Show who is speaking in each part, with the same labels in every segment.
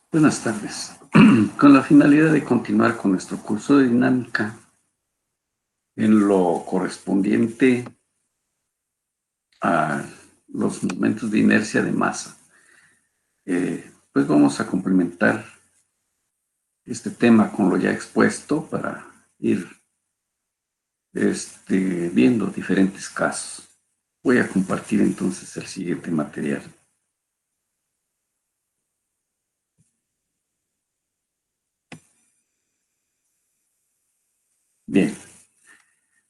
Speaker 1: Buenas tardes. Con la finalidad de continuar con nuestro curso de dinámica en lo correspondiente a los momentos de inercia de masa, pues vamos a complementar este tema con lo ya expuesto para ir viendo diferentes casos. Voy a compartir entonces el siguiente material. Bien,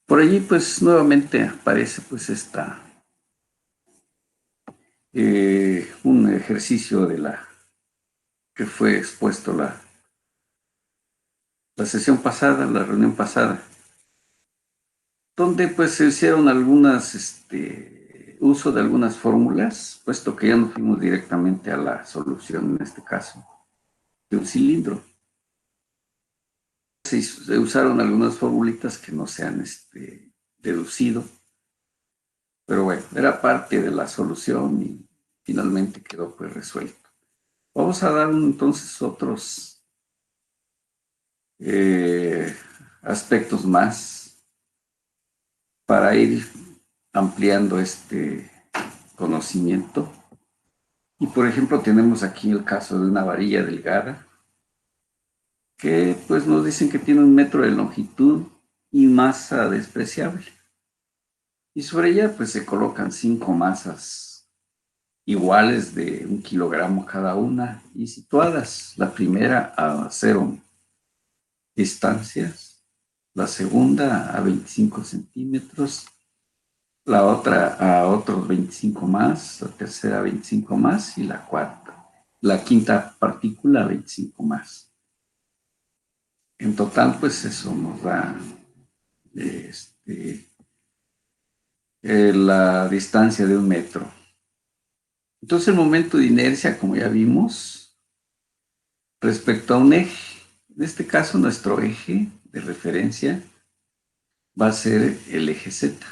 Speaker 1: por allí pues nuevamente aparece pues un ejercicio de que fue expuesto la sesión pasada, la reunión pasada, donde pues se hicieron uso de algunas fórmulas, puesto que ya nos fuimos directamente a la solución, en este caso, de un cilindro. Se usaron algunas formulitas que no se han deducido, pero bueno, era parte de la solución y finalmente quedó pues resuelto. Vamos a dar entonces otros eh, aspectos más para ir ampliando este conocimiento. Y por ejemplo tenemos aquí el caso de una varilla delgada que pues nos dicen que tiene 1 metro de longitud y masa despreciable. Y sobre ella pues se colocan 5 masas iguales de 1 kilogramo cada una y situadas. La primera a 0 distancias, la segunda a 25 centímetros, la otra a otros 25 más, la tercera a 25 más y la quinta partícula a 25 más. En total, pues eso nos da la distancia de 1 metro. Entonces el momento de inercia, como ya vimos, respecto a un eje, en este caso nuestro eje de referencia va a ser el eje Z.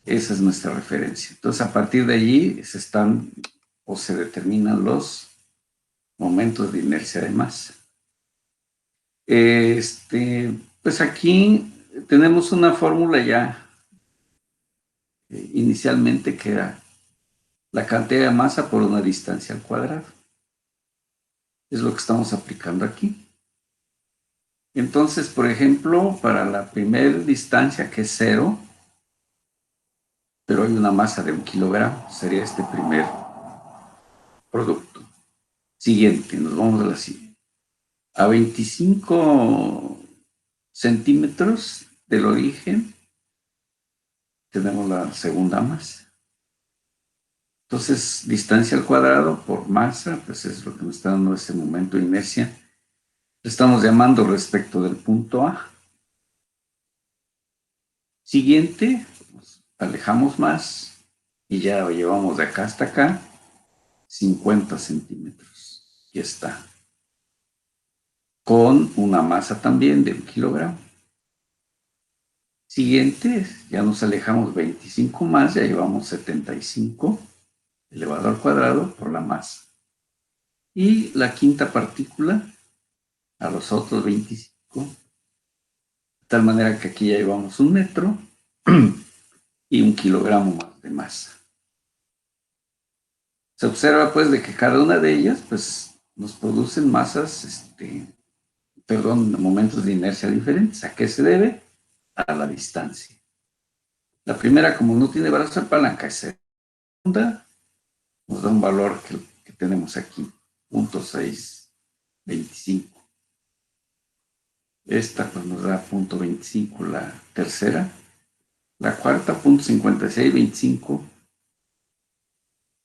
Speaker 1: Esa es nuestra referencia. Entonces a partir de allí se determinan los momentos de inercia de masa. Pues aquí tenemos una fórmula ya inicialmente que era la cantidad de masa por una distancia al cuadrado. Es lo que estamos aplicando aquí. Entonces, por ejemplo, para la primera distancia, que es 0, pero hay una masa de 1 kilogramo, sería este primer producto. Siguiente, nos vamos a la siguiente. A 25 centímetros del origen tenemos la segunda masa. Entonces, distancia al cuadrado por masa, pues es lo que nos está dando ese momento de inercia. Estamos llamando respecto del punto A. Siguiente, nos alejamos más y ya lo llevamos de acá hasta acá, 50 centímetros. Y está. Con una masa también de 1 kilogramo. Siguiente, ya nos alejamos 25 más, ya llevamos 75 elevado al cuadrado por la masa. Y la quinta partícula a los otros 25, de tal manera que aquí ya llevamos 1 metro y 1 kilogramo más de masa. Se observa pues de que cada una de ellas pues nos producen momentos de inercia diferentes. ¿A qué se debe? A la distancia. La primera, como no tiene brazo de palanca, es segunda, nos da un valor que tenemos aquí, 0.625. Esta pues nos da 0.25 la tercera, la cuarta 0.5625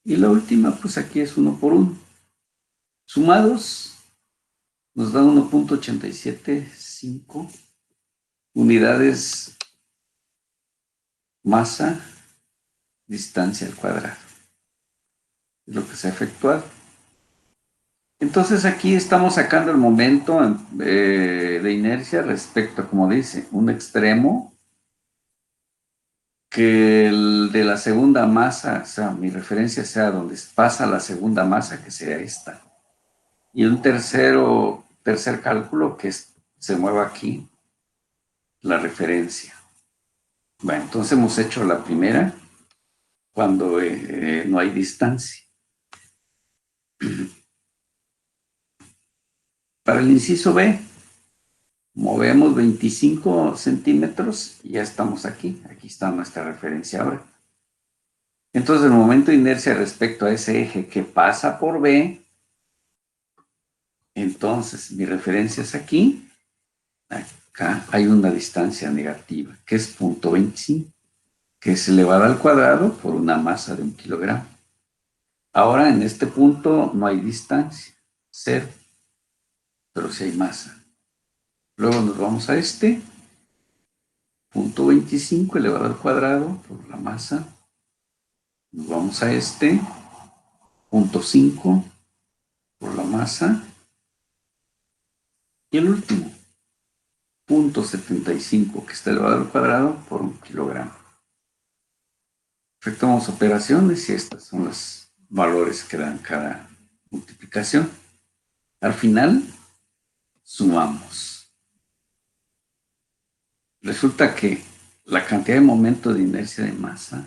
Speaker 1: y la última pues aquí es 1 por 1. Sumados nos da 1.875 unidades masa distancia al cuadrado. Es lo que se ha efectuado. Entonces aquí estamos sacando el momento de inercia respecto a, como dice, un extremo que de la segunda masa, o sea, mi referencia sea donde pasa la segunda masa, que sería esta. Y un tercer cálculo que se mueva aquí, la referencia. Bueno, entonces hemos hecho la primera cuando no hay distancia. Para el inciso B, movemos 25 centímetros y ya estamos aquí. Aquí está nuestra referencia ahora. Entonces, el momento de inercia respecto a ese eje que pasa por B, entonces mi referencia es aquí. Acá hay una distancia negativa, que es 0.25, que es elevada al cuadrado por una masa de 1 kilogramo. Ahora, en este punto no hay distancia, 0, pero sí hay masa. Luego nos vamos a este, 0.25 elevado al cuadrado por la masa. Nos vamos a este, 0.5 por la masa. Y el último, 0.75, que está elevado al cuadrado por 1 kilogramo. Efectuamos operaciones y estos son los valores que dan cada multiplicación. Al final, sumamos. Resulta que la cantidad de momento de inercia de masa,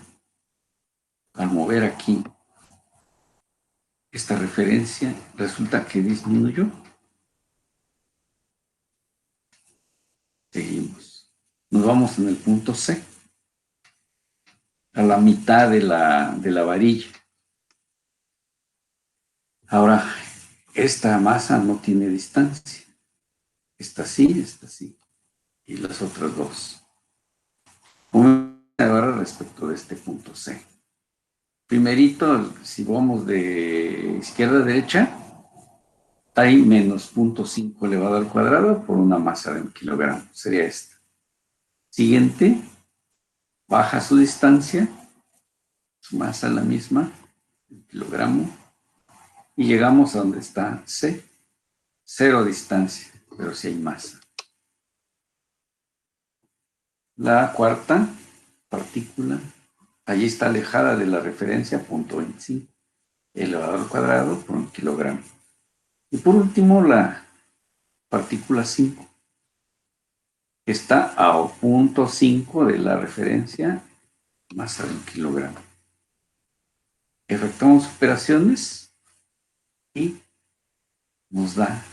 Speaker 1: al mover aquí esta referencia, resulta que disminuyó. Seguimos. Nos vamos en el punto C, a la mitad de la varilla. Ahora, esta masa no tiene distancia. Esta sí, y las otras dos. Ahora respecto de este punto C. Primerito, si vamos de izquierda a derecha, hay menos 0.5 elevado al cuadrado por una masa de 1 kilogramo. Sería esta. Siguiente, baja su distancia, su masa es la misma, 1 kilogramo, y llegamos a donde está C. 0 distancia, pero sí hay masa. La cuarta partícula, allí está alejada de la referencia, 0.25 elevado al cuadrado por 1 kilogramo. Y por último, la partícula 5, que está a 0.5 de la referencia, masa de 1 kilogramo. Efectuamos operaciones y nos da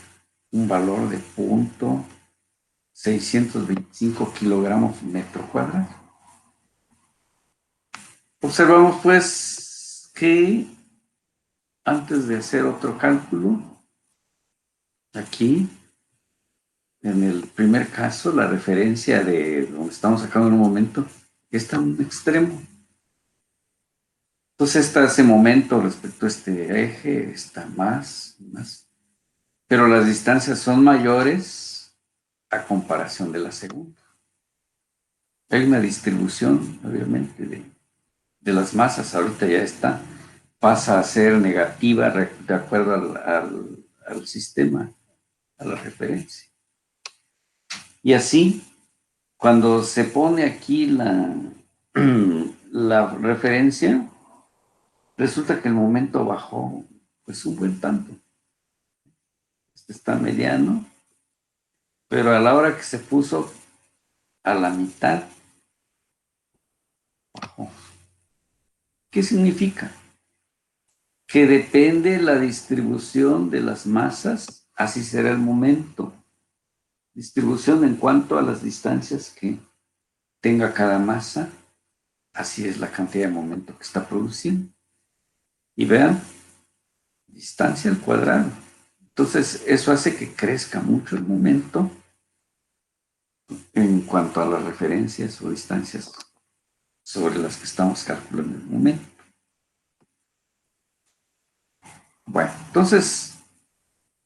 Speaker 1: un valor de 0.625 kilogramos metro cuadrado. Observamos pues que antes de hacer otro cálculo, aquí, en el primer caso, la referencia de donde estamos sacando en un momento está en un extremo. Entonces ese momento respecto a este eje está más. Pero las distancias son mayores a comparación de la segunda. Hay una distribución, obviamente, de las masas. Ahorita ya está. Pasa a ser negativa de acuerdo al sistema, a la referencia. Y así, cuando se pone aquí la referencia, resulta que el momento bajó pues un buen tanto. Este está mediano, pero a la hora que se puso a la mitad, bajó. ¿Qué significa? Que depende la distribución de las masas, así será el momento. Distribución en cuanto a las distancias que tenga cada masa, así es la cantidad de momento que está produciendo. Y vean, distancia al cuadrado. Entonces, eso hace que crezca mucho el momento en cuanto a las referencias o distancias sobre las que estamos calculando en el momento. Bueno, entonces,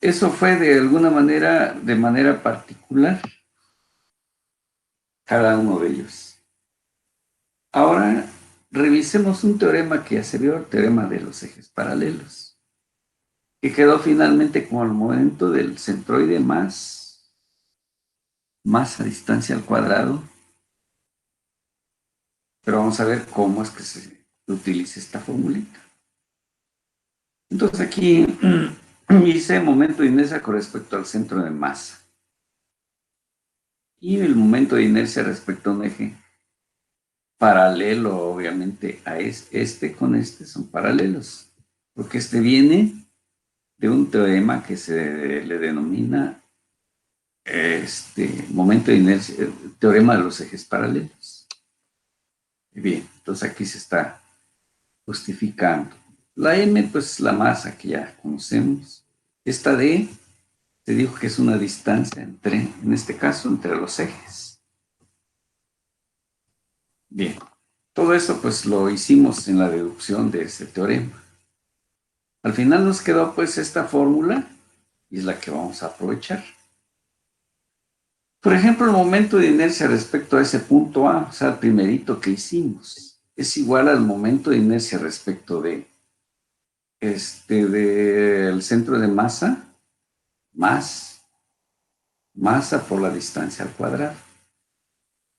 Speaker 1: eso fue de manera particular, cada uno de ellos. Ahora, revisemos un teorema que ya se vio, el teorema de los ejes paralelos, que quedó finalmente como el momento del centroide más a distancia al cuadrado Pero vamos a ver cómo es que se utiliza esta formulita. Entonces aquí hice momento de inercia con respecto al centro de masa. Y el momento de inercia respecto a un eje paralelo, obviamente, a este con este son paralelos. Porque este viene de un teorema que se le denomina momento de inercia, teorema de los ejes paralelos. Bien, entonces aquí se está justificando. La m, pues la masa que ya conocemos. Esta d se dijo que es una distancia entre, en este caso, entre los ejes. Bien, todo eso pues lo hicimos en la deducción de ese teorema. Al final nos quedó pues esta fórmula y es la que vamos a aprovechar. Por ejemplo, el momento de inercia respecto a ese punto A, o sea, el primerito que hicimos, es igual al momento de inercia respecto de del centro de masa más masa por la distancia al cuadrado.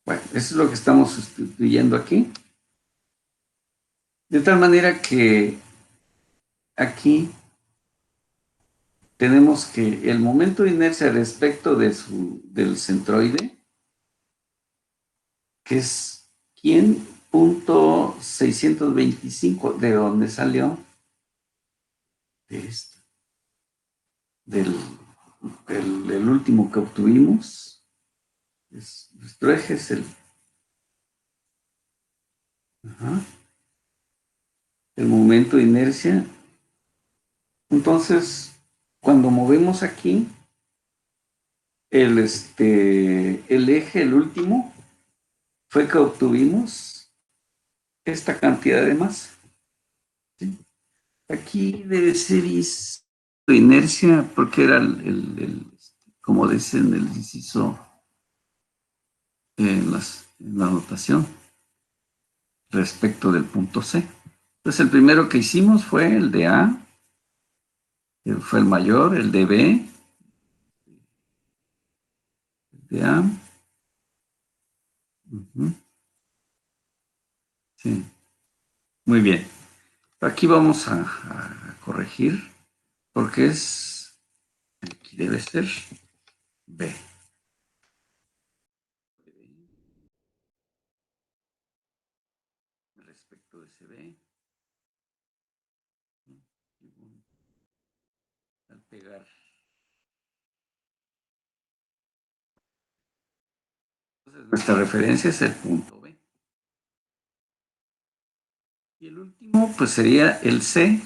Speaker 1: Bueno, eso es lo que estamos sustituyendo aquí. De tal manera que aquí tenemos que el momento de inercia respecto del centroide, que es ¿quién? Punto 625, ¿de dónde salió? De esto. El último que obtuvimos. Nuestro eje es el momento de inercia. Entonces, cuando movemos aquí, el eje, el último, fue que obtuvimos esta cantidad de masa. ¿Sí? Aquí debe ser inercia, porque era como dicen el inciso en la notación, respecto del punto C. Entonces, el primero que hicimos fue el de A, que fue el mayor, el de B, el de A. Sí, muy bien. Aquí vamos a corregir, porque aquí debe ser B. Respecto de ese B, al pegar. Entonces, nuestra referencia es el punto B. Y el último, pues sería el C.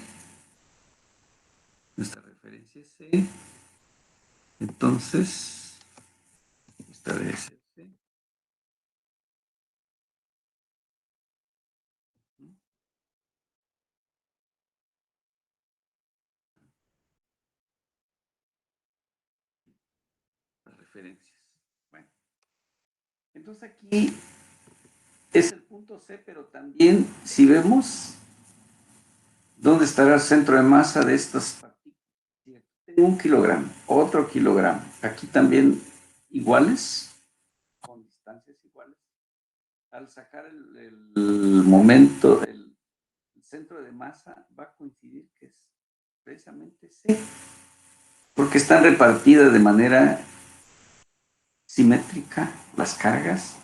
Speaker 1: Nuestra referencia es C. Entonces, esta debe ser C. Las referencias. Bueno, entonces aquí es el punto C, pero también, si vemos, ¿dónde estará el centro de masa de estas partículas? Tengo 1 kilogramo, otro kilogramo. Aquí también iguales, con distancias iguales. Al sacar el momento, el centro de masa va a coincidir que es precisamente C, porque están repartidas de manera simétrica las cargas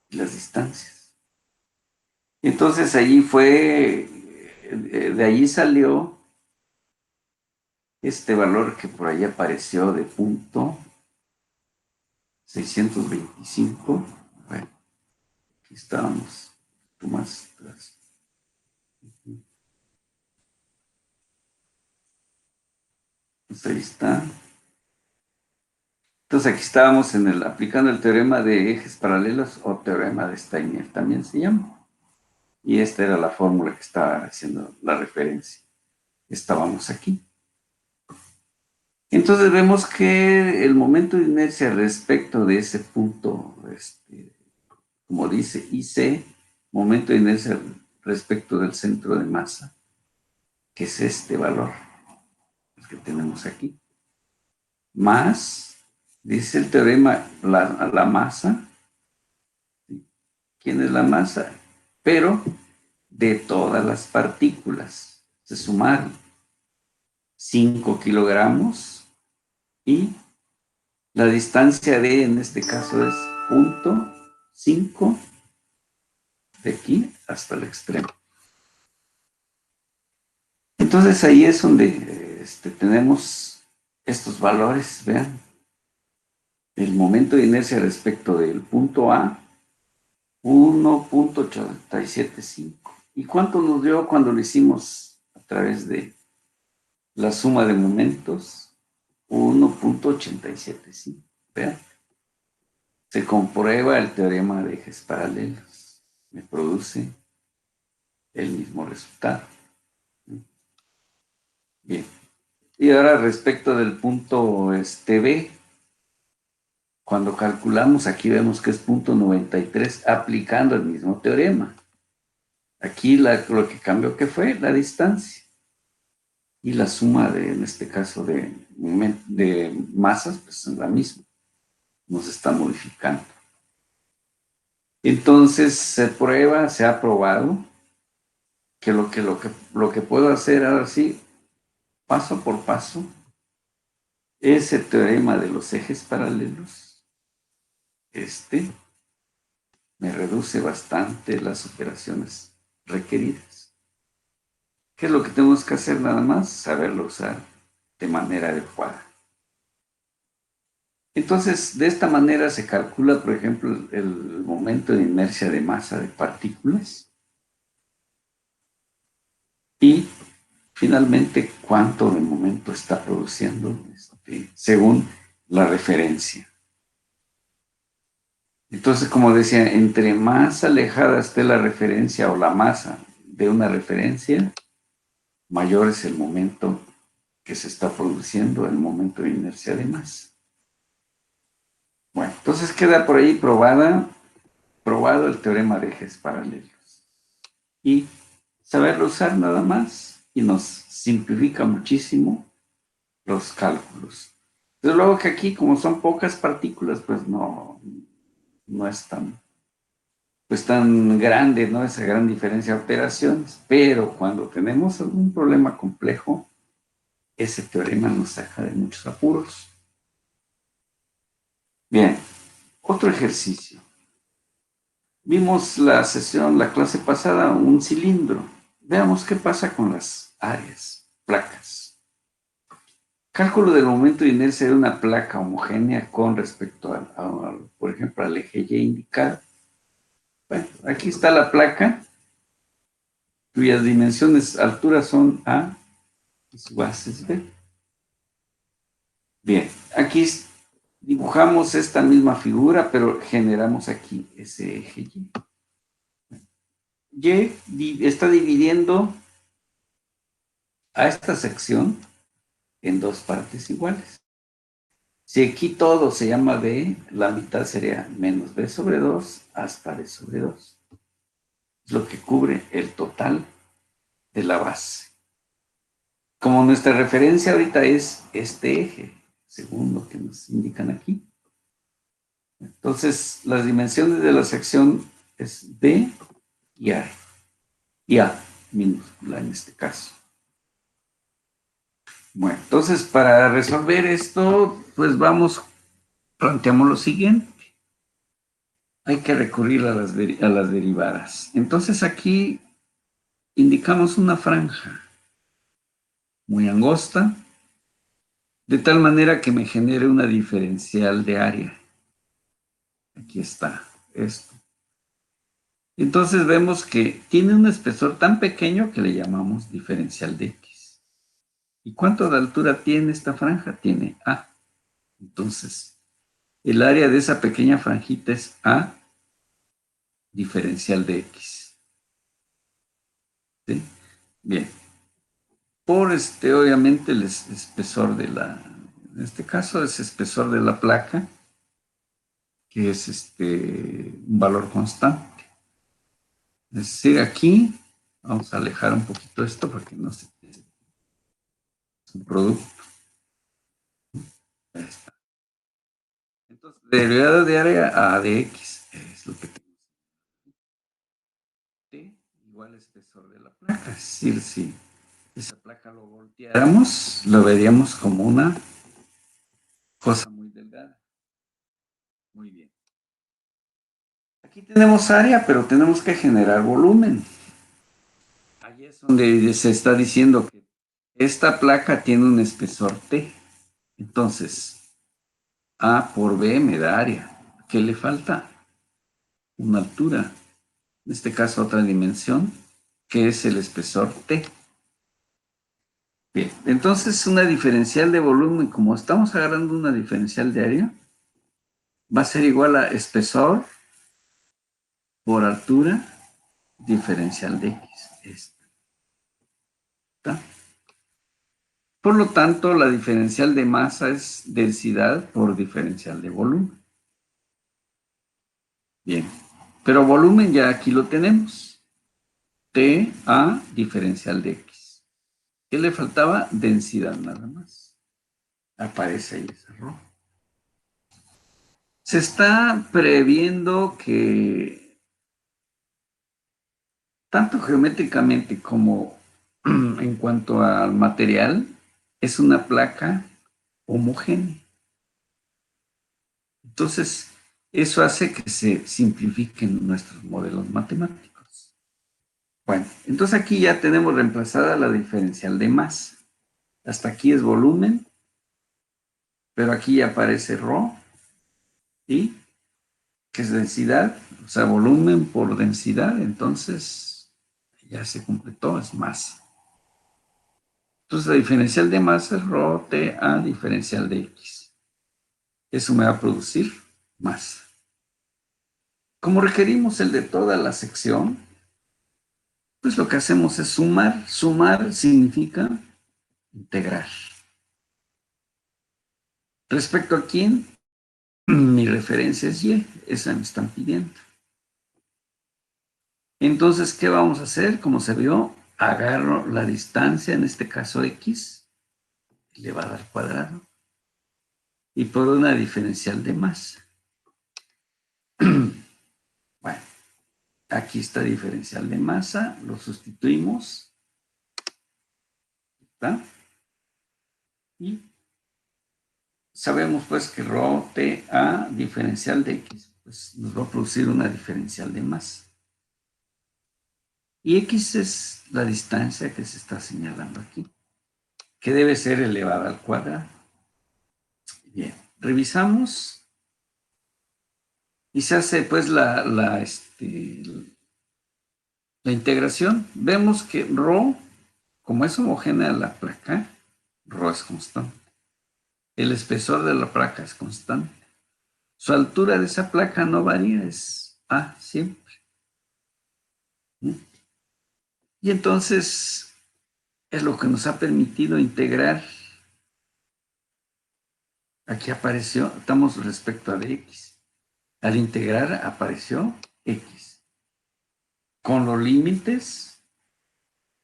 Speaker 1: y las distancias. Entonces allí fue, de allí salió este valor que por ahí apareció de punto 625. Bueno, aquí estábamos, más atrás. Pues ahí está. Entonces aquí estábamos aplicando el teorema de ejes paralelos o teorema de Steiner, también se llama. Y esta era la fórmula que estaba haciendo la referencia. Estábamos aquí. Entonces vemos que el momento de inercia respecto de ese punto, como dice IC, momento de inercia respecto del centro de masa, que es este valor que tenemos aquí, más, dice el teorema, la masa. ¿Quién es la masa? pero de todas las partículas. Se sumaron 5 kilogramos y la distancia de, en este caso, es 0.5 de aquí hasta el extremo. Entonces ahí es donde tenemos estos valores, vean, el momento de inercia respecto del punto A, 1.875. ¿Y cuánto nos dio cuando lo hicimos a través de la suma de momentos? 1.875. Vean, se comprueba el teorema de ejes paralelos. Me produce el mismo resultado. Bien. Y ahora respecto del punto B, cuando calculamos, aquí vemos que es 0.93 aplicando el mismo teorema. Aquí lo que cambió que fue la distancia. Y la suma en este caso, de masas, pues es la misma. Nos está modificando. Entonces se prueba, se ha probado que lo que puedo hacer ahora sí, paso por paso, es el teorema de los ejes paralelos. Me reduce bastante las operaciones requeridas. ¿Qué es lo que tenemos que hacer nada más? Saberlo usar de manera adecuada. Entonces, de esta manera se calcula, por ejemplo, el momento de inercia de masa de partículas y finalmente cuánto de momento está produciendo según la referencia. Entonces, como decía, entre más alejada esté la referencia o la masa de una referencia, mayor es el momento que se está produciendo, el momento de inercia de masa. Bueno, entonces queda por ahí probado el teorema de ejes paralelos. Y saberlo usar nada más y nos simplifica muchísimo los cálculos. Desde luego que aquí, como son pocas partículas, pues no es tan grande, ¿no? Esa gran diferencia de operaciones, pero cuando tenemos algún problema complejo, ese teorema nos saca de muchos apuros. Bien, otro ejercicio. Vimos la clase pasada, un cilindro. Veamos qué pasa con las áreas, placas. Cálculo del momento de inercia de una placa homogénea con respecto por ejemplo, al eje Y indicado. Bueno, aquí está la placa, cuyas dimensiones, alturas son A y su base es B. Bien, aquí dibujamos esta misma figura, pero generamos aquí ese eje Y. Y está dividiendo a esta sección en dos partes iguales. Si aquí todo se llama B, la mitad sería menos B sobre 2 hasta B sobre 2. Es lo que cubre el total de la base. Como nuestra referencia ahorita es este eje, según lo que nos indican aquí. Entonces, las dimensiones de la sección es B y A. Y A minúscula en este caso. Bueno, entonces para resolver esto, pues planteamos lo siguiente. Hay que recurrir a las derivadas. Entonces aquí indicamos una franja muy angosta, de tal manera que me genere una diferencial de área. Aquí está esto. Entonces vemos que tiene un espesor tan pequeño que le llamamos diferencial de X. ¿Y cuánto de altura tiene esta franja? Tiene A. Entonces, el área de esa pequeña franjita es A diferencial de X. ¿Sí? Bien. Por obviamente, el espesor en este caso es espesor de la placa, que es un valor constante. Es decir, aquí vamos a alejar un poquito esto porque no se es un producto. Ahí está. Entonces, derivada de área A de X es lo que tenemos. igual espesor de la placa. Es decir, si esa placa lo volteáramos, lo veríamos como una cosa muy delgada. Muy bien. Aquí tenemos área, pero tenemos que generar volumen. Ahí es donde se está diciendo que esta placa tiene un espesor T. Entonces, A por B me da área. ¿Qué le falta? Una altura. En este caso, otra dimensión, que es el espesor T. Bien, entonces una diferencial de volumen, como estamos agarrando una diferencial de área, va a ser igual a espesor por altura diferencial de X. ¿Está? Por lo tanto, la diferencial de masa es densidad por diferencial de volumen. Bien, pero volumen ya aquí lo tenemos. T a diferencial de X. ¿Qué le faltaba? Densidad nada más. Aparece ahí ese error. Se está previendo que tanto geométricamente como en cuanto al material, es una placa homogénea. Entonces, eso hace que se simplifiquen nuestros modelos matemáticos. Bueno, entonces aquí ya tenemos reemplazada la diferencial de masa. Hasta aquí es volumen, pero aquí ya aparece ρ, y que es densidad, o sea, volumen por densidad, entonces ya se completó, es masa. Entonces la diferencial de masa es ρ T a diferencial de X. Eso me va a producir masa. Como requerimos el de toda la sección, pues lo que hacemos es sumar. Sumar significa integrar. ¿Respecto a quién? Mi referencia es Y, esa me están pidiendo. Entonces, ¿qué vamos a hacer? Como se vio, agarro la distancia, en este caso X, elevada al cuadrado, y por una diferencial de masa. Bueno, aquí está diferencial de masa, lo sustituimos, ¿está? Y sabemos pues que ρ T a diferencial de X, pues nos va a producir una diferencial de masa. Y X es la distancia que se está señalando aquí, que debe ser elevada al cuadrado. Bien, revisamos y se hace pues la integración. Vemos que ρ, como es homogénea la placa, ρ es constante. El espesor de la placa es constante. Su altura de esa placa no varía, es A siempre. Y entonces es lo que nos ha permitido integrar. Aquí apareció, estamos respecto a de X. Al integrar apareció X. Con los límites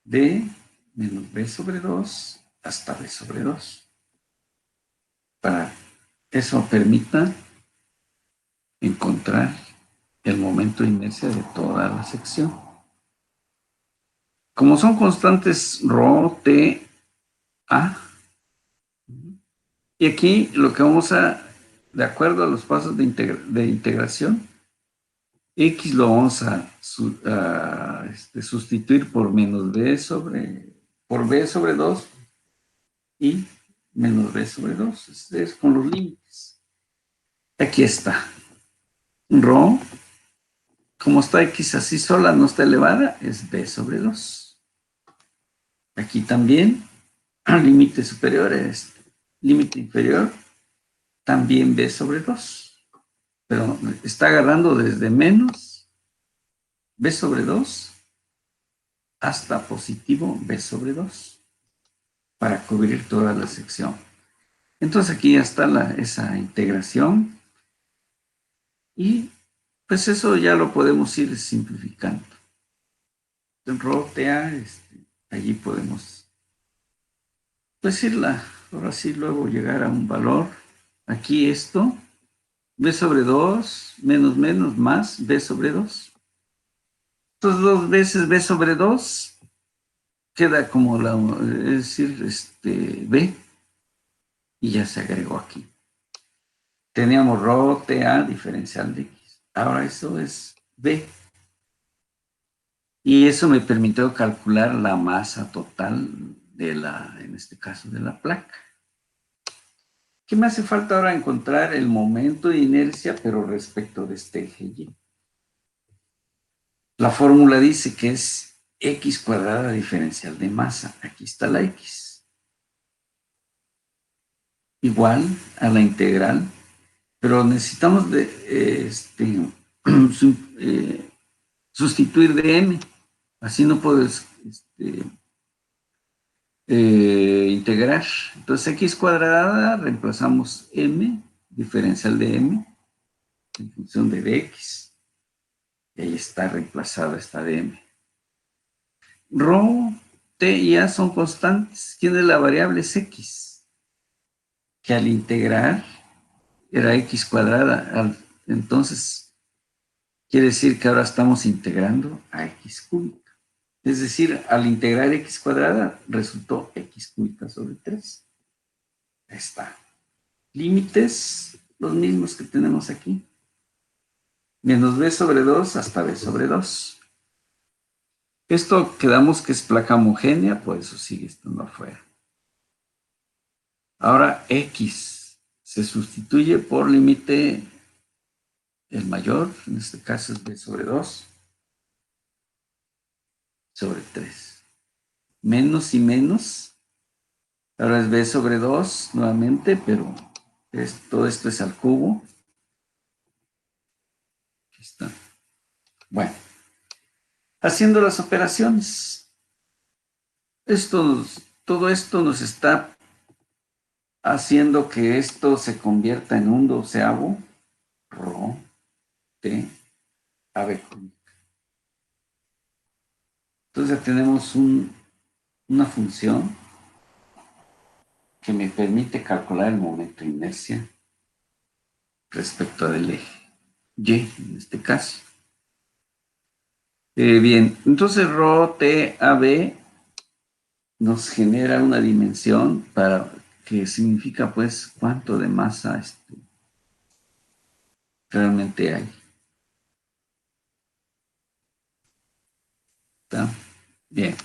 Speaker 1: de menos B sobre 2 hasta B sobre 2. Para eso permita encontrar el momento de inercia de toda la sección. Como son constantes ρ, T, A, y aquí lo que vamos a, de acuerdo a los pasos de integración, X lo vamos a sustituir por menos B por B sobre 2 y menos B sobre 2. Es con los límites. Aquí está. Rho, como está X así sola, no está elevada, es B sobre 2. Aquí también, límite superior es límite inferior, también B sobre 2. Pero está agarrando desde menos B sobre 2 hasta positivo B sobre 2 para cubrir toda la sección. Entonces aquí ya está esa integración y pues eso ya lo podemos ir simplificando. En ROTA, allí podemos pues irla, ahora sí luego llegar a un valor. Aquí esto, B sobre 2, menos más B sobre 2. Entonces 2 veces b sobre 2 queda como es decir, b, y ya se agregó aquí. Teníamos rho TA diferencial de x. Ahora eso es b. Y eso me permitió calcular la masa total de en este caso, de la placa. ¿Qué me hace falta ahora? Encontrar el momento de inercia, pero respecto de este eje Y. La fórmula dice que es x cuadrada diferencial de masa. Aquí está la x. Igual a la integral, pero necesitamos sustituir de m. Así no puedes integrar. Entonces x cuadrada, reemplazamos m, diferencial de m, en función de dx. Y ahí está reemplazada esta dm. Rho, t y a son constantes. ¿Quién es la variable? Es x. Que al integrar era x cuadrada. Entonces, quiere decir que ahora estamos integrando a x cúbica. Es decir, al integrar x cuadrada, resultó x cúbica sobre 3. Ahí está. Límites, los mismos que tenemos aquí. Menos b sobre 2 hasta b sobre 2. Esto quedamos que es placa homogénea, por eso sigue estando afuera. Ahora x se sustituye por límite el mayor, en este caso es b sobre 2 sobre 3. Menos y menos. Ahora es b sobre 2 nuevamente, pero todo esto es al cubo. Aquí está. Bueno, haciendo las operaciones. Todo esto nos está haciendo que esto se convierta en un doceavo rho t AB cúbica. Entonces ya tenemos una función que me permite calcular el momento de inercia respecto del eje Y, en este caso. Bien, entonces rho t AB nos genera una dimensión que significa pues cuánto de masa realmente hay. ¿Está? Bien.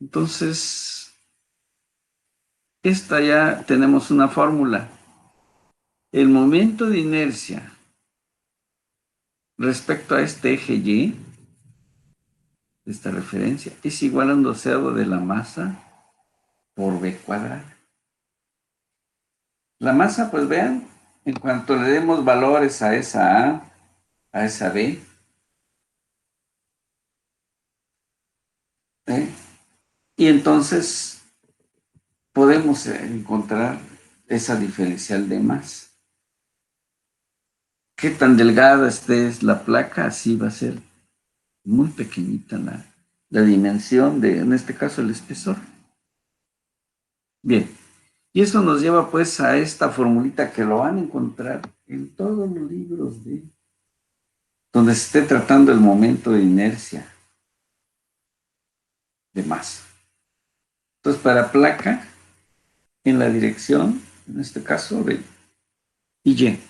Speaker 1: Entonces, esta ya tenemos una fórmula. El momento de inercia respecto a este eje Y, esta referencia, es igual a un doceavo de la masa por b cuadrada. La masa, pues vean, en cuanto le demos valores a esa A, a esa B, ¿eh? Y entonces podemos encontrar esa diferencial de masa. Qué tan delgada es la placa, así va a ser muy pequeñita la dimensión de, en este caso, el espesor. Bien, y eso nos lleva pues a esta formulita que lo van a encontrar en todos los libros donde se esté tratando el momento de inercia de masa. Entonces, para placa, en la dirección, en este caso, de Y.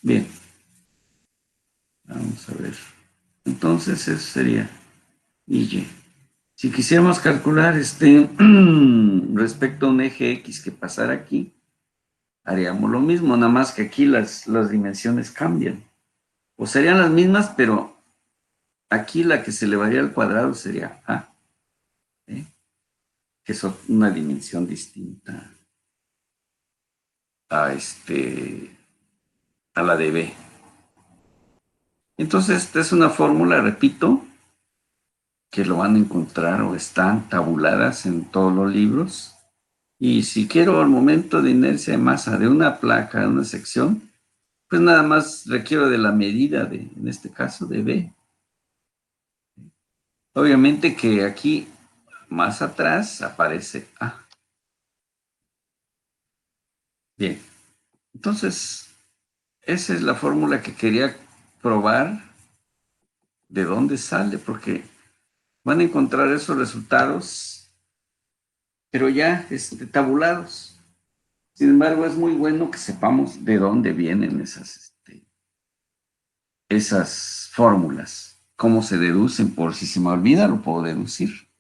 Speaker 1: Bien, vamos a ver. Entonces, eso sería Y. Si quisiéramos calcular respecto a un eje X que pasara aquí, haríamos lo mismo, nada más que aquí las dimensiones cambian. O serían las mismas, pero aquí la que se elevaría al cuadrado sería A, ¿eh? Que es una dimensión distinta a, a la de B. Entonces, esta es una fórmula, repito, que lo van a encontrar o están tabuladas en todos los libros. Y si quiero el momento de inercia de masa de una placa, de una sección, pues nada más requiero de la medida en este caso, de B. Obviamente que aquí, más atrás, aparece A. Bien, entonces, esa es la fórmula que quería probar de dónde sale, porque van a encontrar esos resultados, pero ya tabulados. Sin embargo, es muy bueno que sepamos de dónde vienen esas fórmulas, cómo se deducen, por si se me olvida, lo puedo deducir.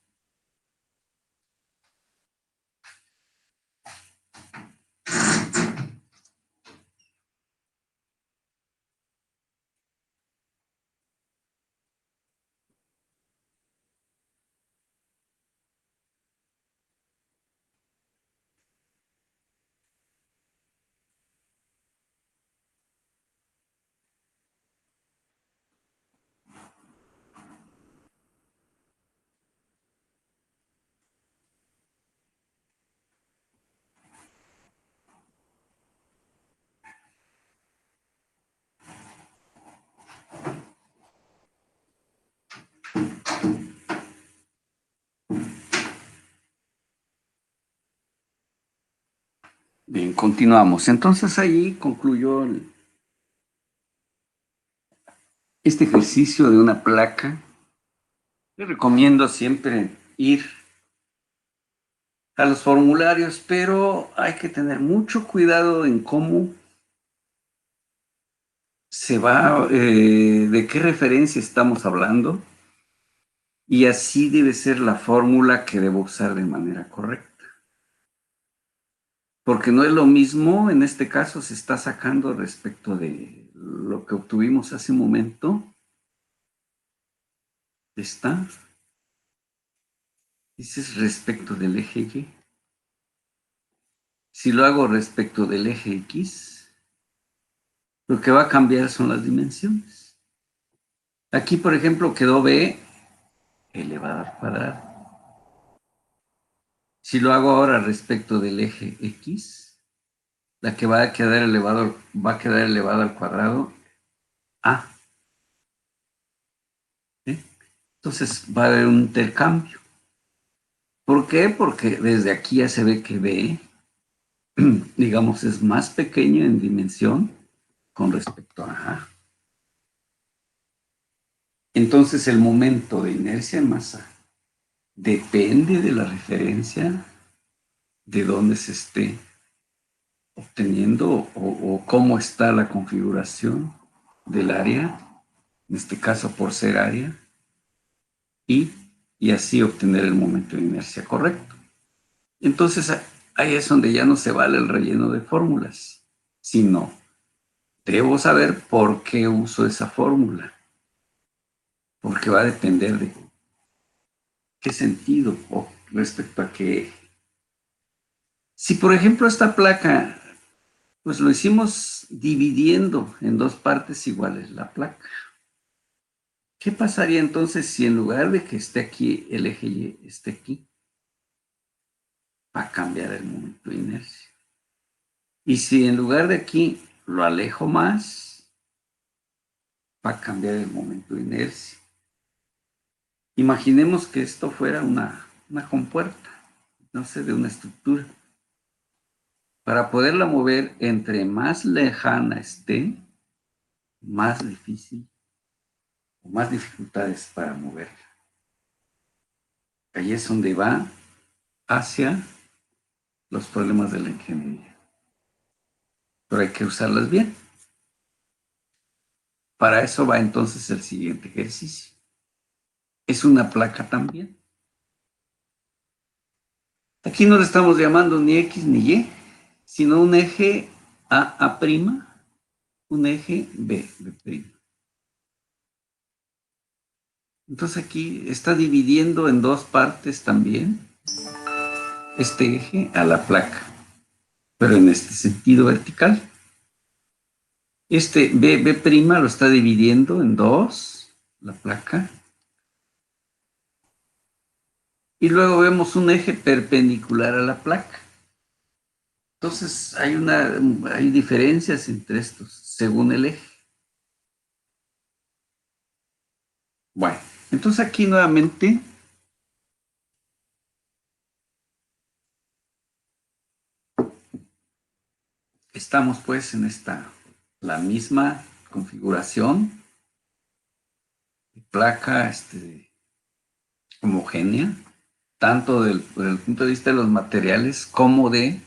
Speaker 1: Bien, continuamos. Entonces ahí concluyó este ejercicio de una placa. Les recomiendo siempre ir a los formularios, pero hay que tener mucho cuidado en cómo se va, de qué referencia estamos hablando, y así debe ser la fórmula que debo usar de manera correcta. Porque no es lo mismo, en este caso se está sacando respecto de lo que obtuvimos hace un momento. Está, dices respecto del eje Y. Si lo hago respecto del eje X, lo que va a cambiar son las dimensiones. Aquí, por ejemplo, quedó B elevado al cuadrado. Si lo hago ahora respecto del eje X, la que va a quedar elevado al cuadrado A. ¿Sí? Entonces va a haber un intercambio. ¿Por qué? Porque desde aquí ya se ve que B, digamos, es más pequeño en dimensión con respecto a A. Entonces el momento de inercia en masa depende de la referencia de dónde se esté obteniendo o cómo está la configuración del área, en este caso por ser área, y, y así obtener el momento de inercia correcto. Entonces ahí es donde ya no se vale el relleno de fórmulas, sino debo saber por qué uso esa fórmula, porque va a depender de qué sentido o respecto a qué eje. Si por ejemplo esta placa, pues lo hicimos dividiendo en dos partes iguales la placa. ¿Qué pasaría entonces si en lugar de que esté aquí el eje Y esté aquí? Va a cambiar el momento de inercia. Y si en lugar de aquí lo alejo más, va a cambiar el momento de inercia. Imaginemos que esto fuera una compuerta, no sé, de una estructura. Para poderla mover, entre más lejana esté, más difícil o más dificultades para moverla. Ahí es donde va hacia los problemas de la ingeniería. Pero hay que usarlas bien. Para eso va entonces el siguiente ejercicio. Es una placa también. Aquí no le estamos llamando ni X ni Y, sino un eje A', un eje B'. Entonces aquí está dividiendo en dos partes también este eje a la placa, pero en este sentido vertical. Este B' lo está dividiendo en dos, la placa. Y luego vemos un eje perpendicular a la placa. Entonces hay diferencias entre estos, según el eje. Bueno, entonces aquí nuevamente estamos pues en la misma configuración. placa homogénea, tanto por el punto de vista de los materiales como de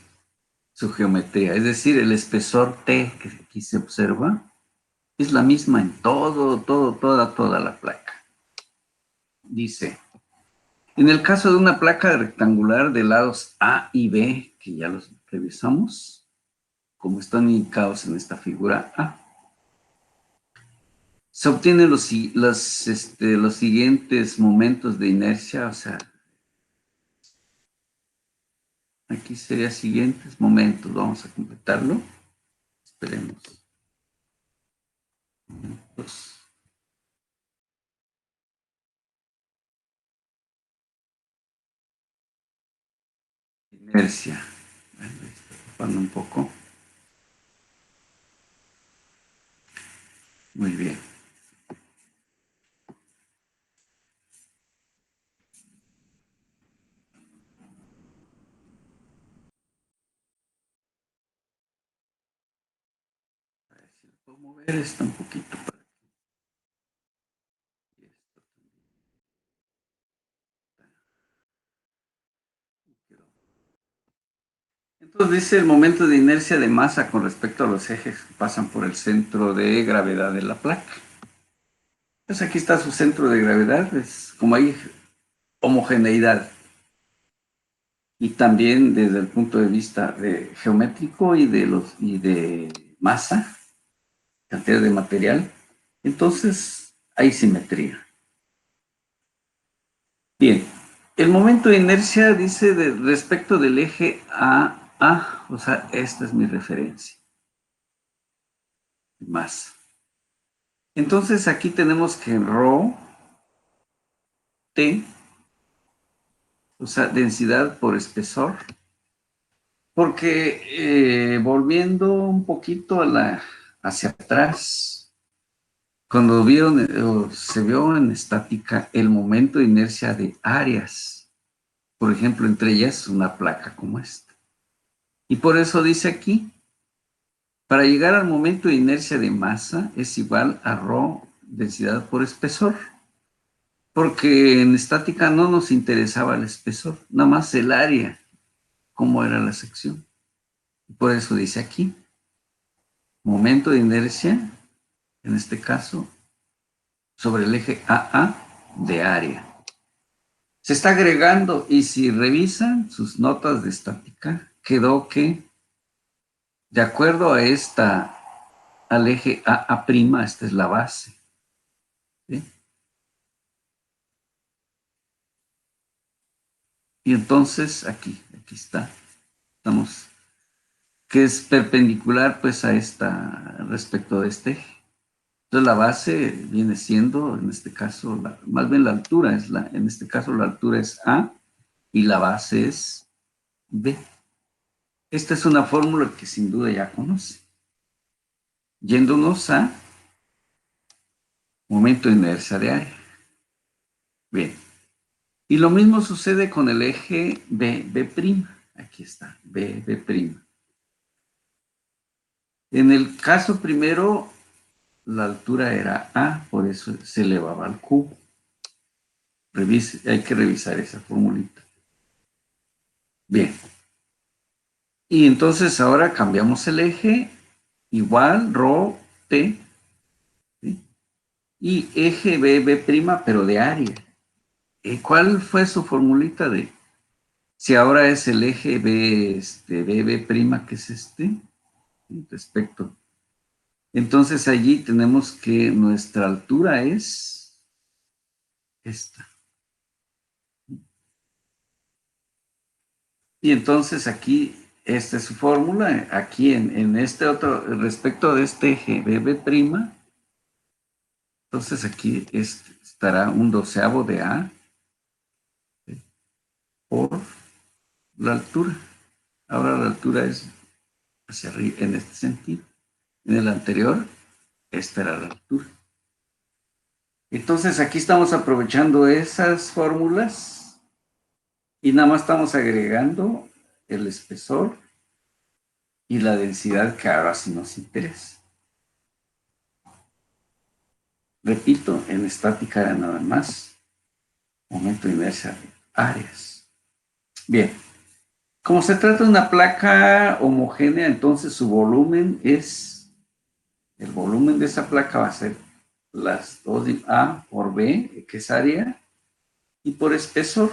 Speaker 1: su geometría. Es decir, el espesor T que aquí se observa es la misma en toda la placa. Dice, en el caso de una placa rectangular de lados A y B, que ya los revisamos, como están indicados en esta figura A, se obtienen los siguientes momentos de inercia, o sea, aquí sería siguientes momentos, vamos a completarlo, esperemos. Momentos. Inercia. Estoy ocupando un poco. Muy bien. A ver si lo puedo mover esto un poquito. Entonces dice el momento de inercia de masa con respecto a los ejes que pasan por el centro de gravedad de la placa. Pues aquí está su centro de gravedad, es como hay homogeneidad. Y también desde el punto de vista geométrico y de masa, cantidad de material, entonces hay simetría. Bien, el momento de inercia dice respecto del eje A, o sea, esta es mi referencia. Más. Entonces aquí tenemos que ρ, T, o sea, densidad por espesor, porque volviendo un poquito hacia atrás, cuando se vio en estática el momento de inercia de áreas, por ejemplo, entre ellas una placa como esta. Y por eso dice aquí, para llegar al momento de inercia de masa es igual a ρ densidad por espesor, porque en estática no nos interesaba el espesor, nada más el área, cómo era la sección. Por eso dice aquí, momento de inercia, en este caso, sobre el eje AA de área. Se está agregando y si revisan sus notas de estática, quedó que, de acuerdo a al eje AA', esta es la base. ¿Sí? Y entonces aquí está, estamos, que es perpendicular pues a respecto de este eje. Entonces la base viene siendo, en este caso, más bien la altura, en este caso la altura es A y la base es B. Esta es una fórmula que sin duda ya conoce. Yéndonos a momento de inercia de área. Bien. Y lo mismo sucede con el eje B'. Aquí está, B'. En el caso primero, la altura era A, por eso se elevaba al cubo. Hay que revisar esa formulita. Bien. Y entonces ahora cambiamos el eje, igual, ρ, T, ¿sí? Y eje B', pero de área. ¿Cuál fue su formulita si ahora es el eje B', que es respecto? Entonces allí tenemos que nuestra altura es esta. Y entonces aquí, esta es su fórmula, aquí en este otro, respecto de este eje B', entonces aquí estará un doceavo de A por la altura. Ahora la altura es hacia arriba en este sentido. En el anterior, esta era la altura. Entonces aquí estamos aprovechando esas fórmulas y nada más estamos agregando el espesor y la densidad que ahora sí nos interesa. Repito, en estática era nada más momento de inercia de áreas. Bien, como se trata de una placa homogénea, entonces su volumen es, el volumen de esa placa va a ser las 2 de A por B, que es área, y por espesor,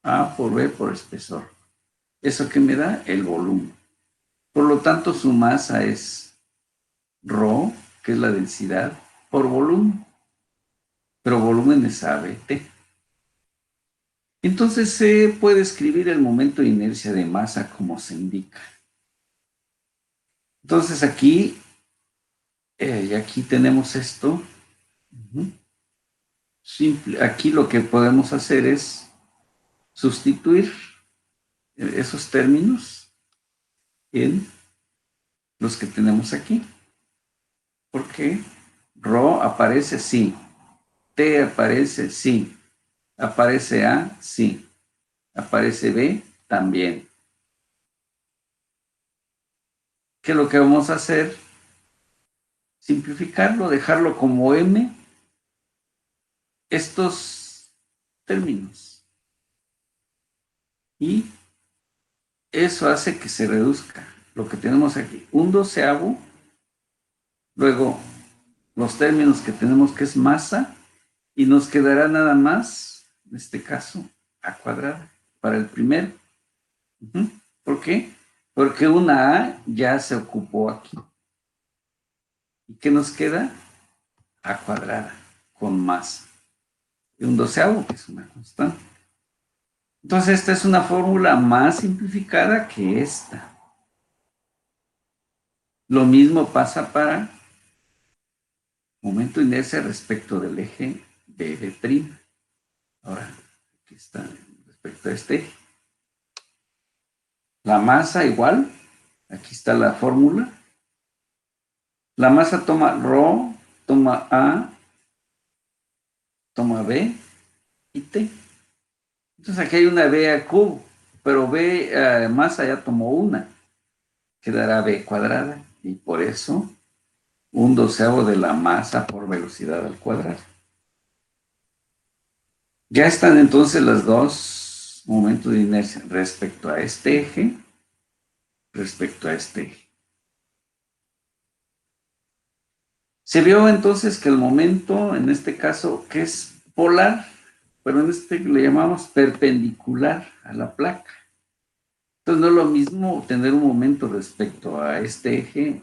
Speaker 1: A por B por espesor. ¿Eso que me da? El volumen. Por lo tanto, su masa es ρ, que es la densidad, por volumen. Pero volumen es ABT. Entonces se puede escribir el momento de inercia de masa como se indica. Entonces aquí, y aquí tenemos esto. Simple. Aquí lo que podemos hacer es sustituir esos términos en los que tenemos aquí. Porque ρ aparece sí, T aparece sí, aparece A sí, aparece B también. ¿Qué es lo que vamos a hacer? Simplificarlo, dejarlo como M, estos términos. Y eso hace que se reduzca lo que tenemos aquí. Un doceavo, luego los términos que tenemos que es masa, y nos quedará nada más, en este caso, A cuadrada, para el primero. ¿Por qué? Porque una A ya se ocupó aquí. ¿Y qué nos queda? A cuadrada, con masa. Y un doceavo, que es una constante. Entonces, esta es una fórmula más simplificada que esta. Lo mismo pasa para momento de inercia respecto del eje BB'. Ahora, aquí está respecto a este eje. La masa igual, aquí está la fórmula. La masa toma ρ, toma A, toma B y T. Entonces aquí hay una B al cubo, pero B masa ya tomó una, quedará B cuadrada, y por eso un doceavo de la masa por velocidad al cuadrado. Ya están entonces los dos momentos de inercia respecto a este eje, respecto a este eje. Se vio entonces que el momento, en este caso, que es polar, pero en este le llamamos perpendicular a la placa. Entonces no es lo mismo tener un momento respecto a este eje,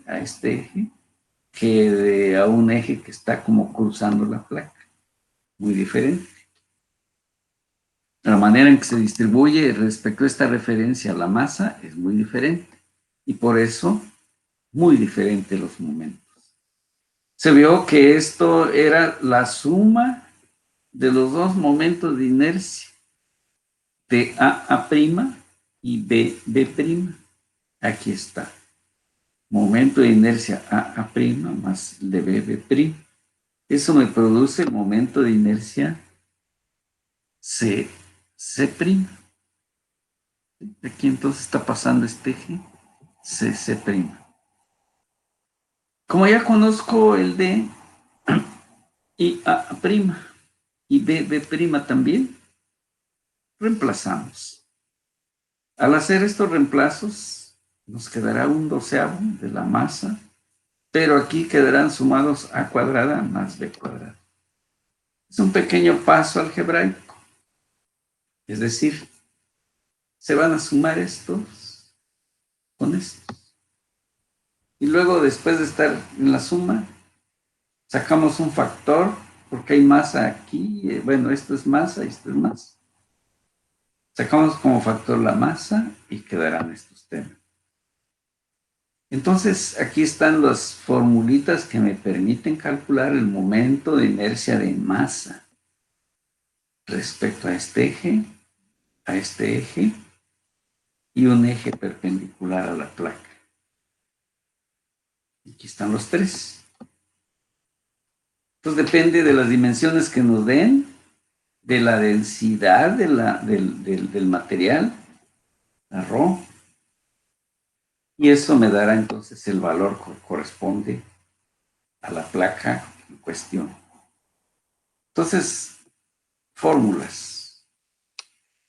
Speaker 1: que a un eje que está como cruzando la placa. Muy diferente. La manera en que se distribuye respecto a esta referencia a la masa es muy diferente. Y por eso, muy diferente los momentos. Se vio que esto era la suma de los dos momentos de inercia, de A' y B'. Aquí está. Momento de inercia A' más el de B'. Eso me produce el momento de inercia C'. Aquí entonces está pasando este eje C'. Como ya conozco el de I A' y B' también, reemplazamos. Al hacer estos reemplazos, nos quedará un doceavo de la masa, pero aquí quedarán sumados A cuadrada más B cuadrada. Es un pequeño paso algebraico. Es decir, se van a sumar estos con estos. Y luego, después de estar en la suma, sacamos un factor, porque hay masa aquí. Bueno, esto es masa y esto es masa. Sacamos como factor la masa y quedarán estos términos. Entonces, aquí están las formulitas que me permiten calcular el momento de inercia de masa respecto a este eje y un eje perpendicular a la placa. Aquí están los tres. Entonces, depende de las dimensiones que nos den, de la densidad del material, la ρ, y eso me dará entonces el valor que corresponde a la placa en cuestión. Entonces, fórmulas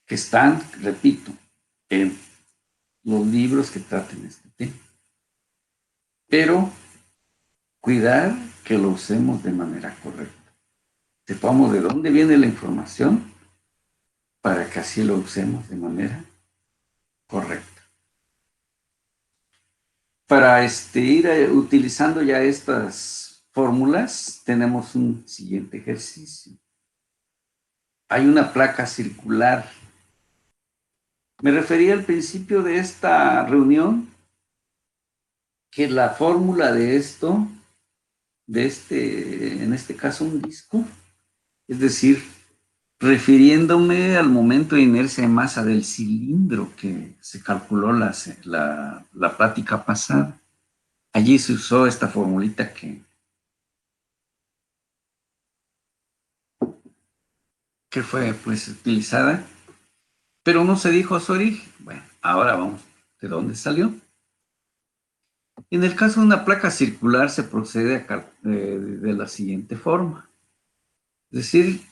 Speaker 1: que están, repito, en los libros que traten este tema. Pero cuidar que lo usemos de manera correcta. Sepamos de dónde viene la información para que así lo usemos de manera correcta. Para ir utilizando ya estas fórmulas, tenemos un siguiente ejercicio. Hay una placa circular. Me refería al principio de esta reunión que la fórmula de esto, en este caso un disco, es decir, refiriéndome al momento de inercia de masa del cilindro que se calculó la plática pasada. Allí se usó esta formulita que fue pues utilizada, pero no se dijo su origen. Bueno, ahora vamos, ¿de dónde salió? En el caso de una placa circular se procede de la siguiente forma. Es decir,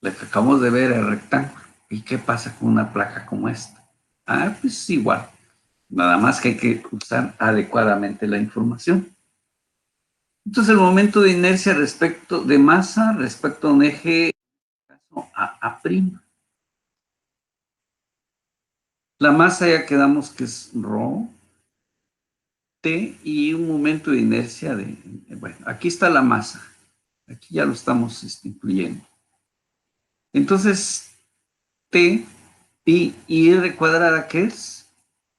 Speaker 1: la que acabamos de ver, el rectángulo. ¿Y qué pasa con una placa como esta? Ah, pues igual. Nada más que hay que usar adecuadamente la información. Entonces, el momento de inercia respecto de masa respecto a un eje A'. La masa ya quedamos que es ρ, t, y un momento de inercia bueno, aquí está la masa. Aquí ya lo estamos incluyendo. Entonces, t, pi y r cuadrada, ¿qué es?